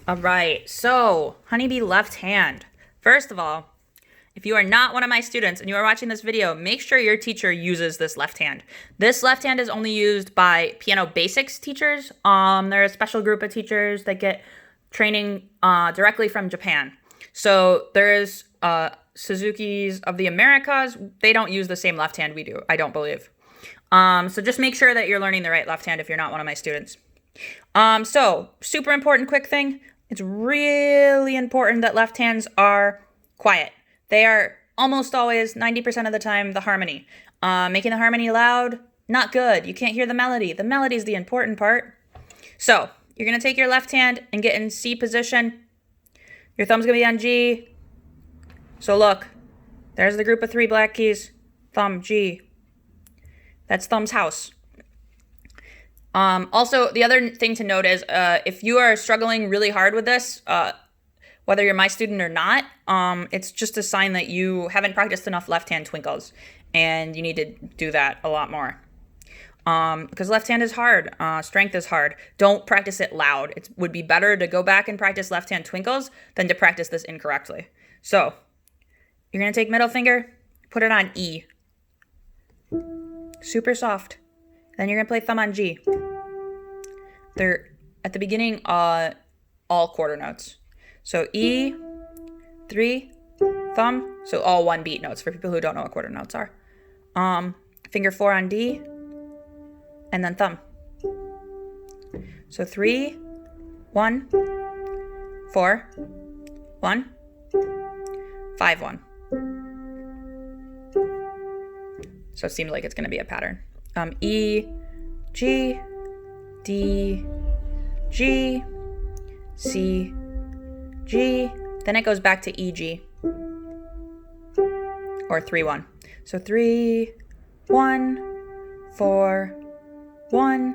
All right, so honeybee left hand. First of all, if you are not one of my students and you are watching this video, make sure your teacher uses this left hand. This left hand is only used by piano basics teachers. They're a special group of teachers that get training directly from Japan. So there's Suzuki's of the Americas. They don't use the same left hand we do, I don't believe. So just make sure that you're learning the right left hand if you're not one of my students. So super important quick thing. It's really important that left hands are quiet. They are almost always 90% of the time the harmony. Making the harmony loud, not good. You can't hear the melody. The melody is the important part. So you're going to take your left hand and get in C position. Your thumb's going to be on G. So look, there's the group of 3 black keys. Thumb, G. That's thumb's house. Also, the other thing to note is if you are struggling really hard with this, whether you're my student or not, it's just a sign that you haven't practiced enough left hand twinkles, and you need to do that a lot more. Because left hand is hard, strength is hard. Don't practice it loud. It would be better to go back and practice left hand twinkles than to practice this incorrectly. So, you're going to take middle finger, put it on E. Super soft. Then you're going to play thumb on G. They're, at the beginning, all quarter notes. So E, 3, thumb, so all one beat notes for people who don't know what quarter notes are. Finger 4 on D, and then thumb. So 3, 1, 4, 1, 5, 1. So it seems like it's going to be a pattern. E, G, D, G, C, G, then it goes back to E, G, or 3, 1. So 3, 1, 4, 1,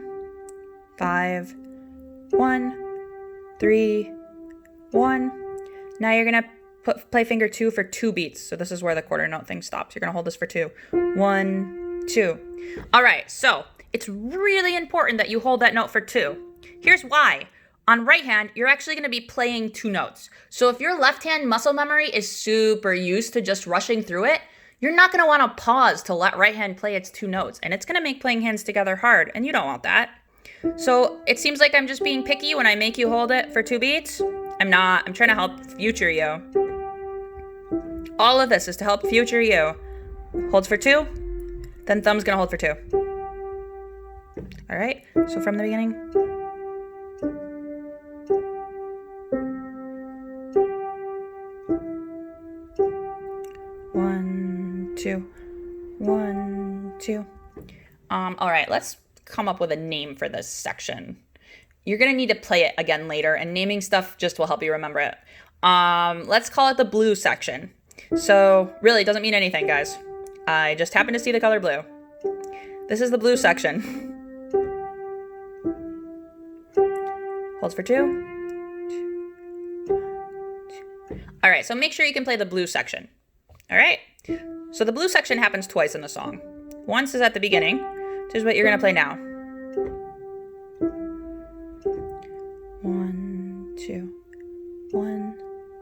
5, 1, 3, 1. Now you're going to play finger 2 for 2 beats. So this is where the quarter note thing stops. You're going to hold this for 2. 1, 2. All right, so it's really important that you hold that note for 2. Here's why. On right hand, you're actually going to be playing 2 notes. So if your left hand muscle memory is super used to just rushing through it, you're not going to want to pause to let right hand play its 2 notes. And it's going to make playing hands together hard, and you don't want that. So it seems like I'm just being picky when I make you hold it for 2 beats. I'm not. I'm trying to help future you. All of this is to help future you. Holds for 2, then thumb's going to hold for 2. All right, so from the beginning. 1, 2, 1, 2. All right, let's come up with a name for this section. You're gonna need to play it again later, and naming stuff just will help you remember it. Let's call it the blue section. So really, it doesn't mean anything, guys. I just happen to see the color blue. This is the blue section. Holds for 2. All right, so make sure you can play the blue section. All right, so the blue section happens twice in the song. Once is at the beginning, which is what you're gonna play now. 1, 2, 1,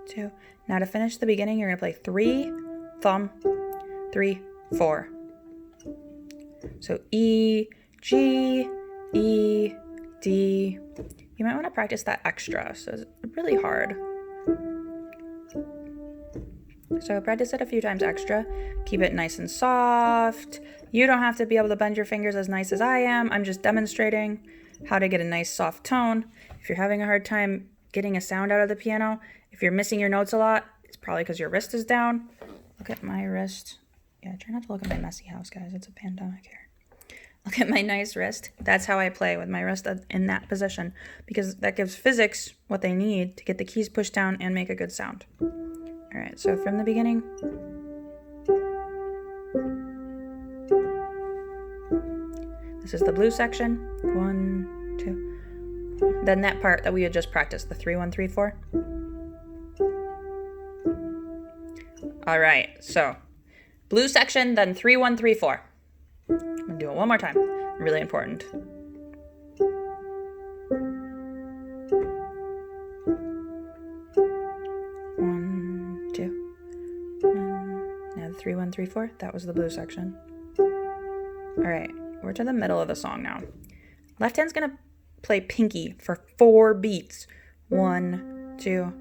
2. Now to finish the beginning, you're gonna play 3, thumb, 3, 4. So E, G, E, D. You might want to practice that extra, so it's really hard. So practice it a few times extra. Keep it nice and soft. You don't have to be able to bend your fingers as nice as I am. I'm just demonstrating how to get a nice soft tone. If you're having a hard time getting a sound out of the piano, if you're missing your notes a lot, it's probably because your wrist is down. Look at my wrist. Yeah, try not to look at my messy house, guys. It's a pandemic here. Look at my nice wrist. That's how I play, with my wrist in that position, because that gives physics what they need to get the keys pushed down and make a good sound. All right, so from the beginning. This is the blue section. 1, 2. Then that part that we had just practiced, the 3, 1, 3, 4. All right, so blue section, then 3, 1, 3, 4. I'm gonna do it one more time. Really important. 3, 1, 3, 4. That was the blue section. All right, we're to the middle of the song now. Left hand's gonna play pinky for 4 beats. 1, 2,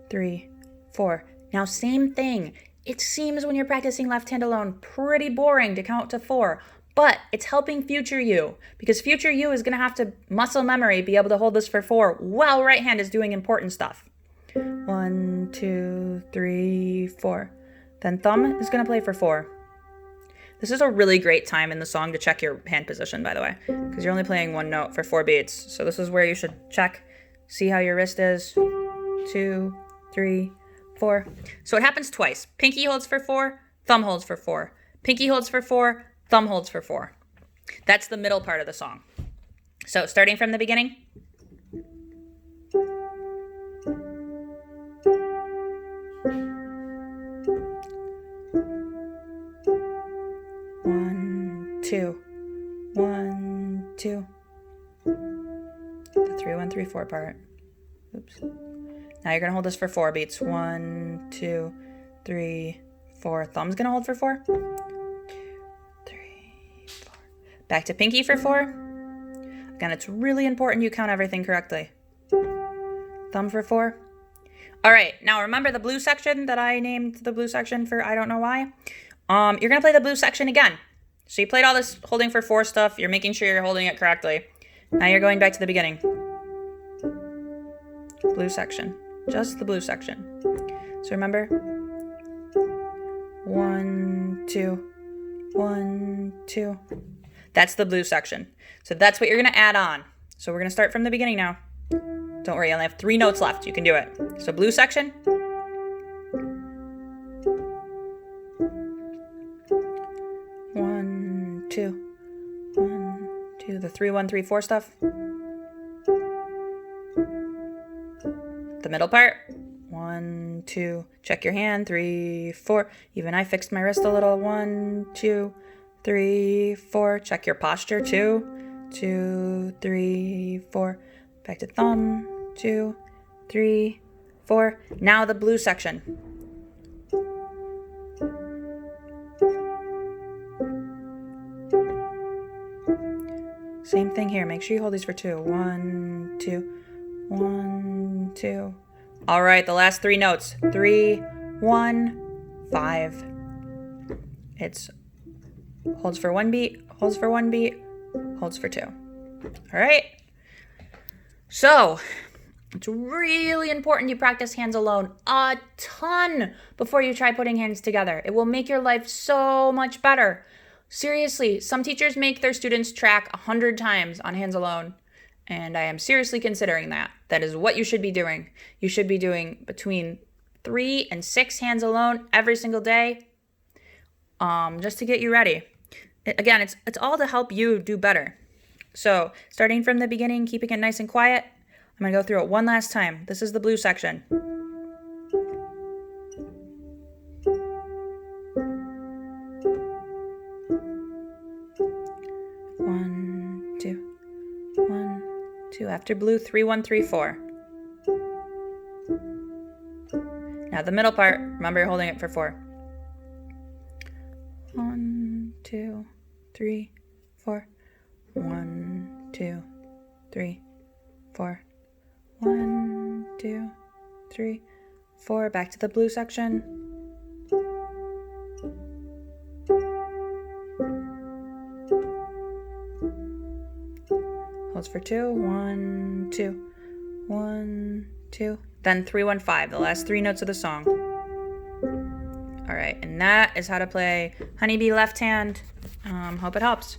3, 4. Now, same thing. It seems when you're practicing left hand alone pretty boring to count to 4, but it's helping future you because future you is gonna have to muscle memory, be able to hold this for 4 while right hand is doing important stuff. 1, 2, 3, 4. Then thumb is gonna play for 4. This is a really great time in the song to check your hand position, by the way, because you're only playing 1 note for 4 beats. So this is where you should check, see how your wrist is. 2, 3, 4. So it happens twice. Pinky holds for 4, thumb holds for 4. Pinky holds for 4, thumb holds for 4. That's the middle part of the song. So starting from the beginning. Two, 1, 2. The 3, 1, 3, 4 part. Oops. Now you're gonna hold this for 4 beats. 1, 2, 3, 4. Thumb's gonna hold for 4. 2, 3, 4. Back to pinky for 4. Again, it's really important you count everything correctly. Thumb for 4. All right, now remember the blue section that I named the blue section for I don't know why? You're gonna play the blue section again. So you played all this holding for 4 stuff. You're making sure you're holding it correctly. Now you're going back to the beginning. Blue section. Just the blue section. So remember. 1, 2. 1, 2. That's the blue section. So that's what you're going to add on. So we're going to start from the beginning now. Don't worry, I only have 3 notes left. You can do it. So blue section. 1, 2. 1, 2. The 3, 1, 3, 4 stuff. The middle part. 1, 2. Check your hand. 3, 4. Even I fixed my wrist a little. 1, 2, 3, 4. Check your posture. 2, 2, 3, 4. Back to thumb. 2, 3, 4. Now the blue section. Same thing here. Make sure you hold these for 2. 1, 2, 1, 2. All right, the last 3 notes. 3, 1, 5. It's holds for 1 beat, holds for 1 beat, holds for 2. All right. So it's really important you practice hands alone a ton before you try putting hands together. It will make your life so much better. Seriously, some teachers make their students track 100 times on hands alone, and I am seriously considering that. That is what you should be doing. You should be doing between 3 and 6 hands alone every single day, just to get you ready. Again, it's all to help you do better. So starting from the beginning, keeping it nice and quiet, I'm going to go through it one last time. This is the blue section. 1, 2, 1, 2. After blue, 3, 1, 3, 4. Now the middle part, remember you're holding it for 4. 1, 2, 3, 4. 1, 2, 3, 4. 1, 2, 3, 4. Back to the blue section. Holds for 2. 1, 2, 1, 2. Then 3, 1, 5. The last 3 notes of the song. All right, and that is how to play Honeybee left hand. Hope it helps.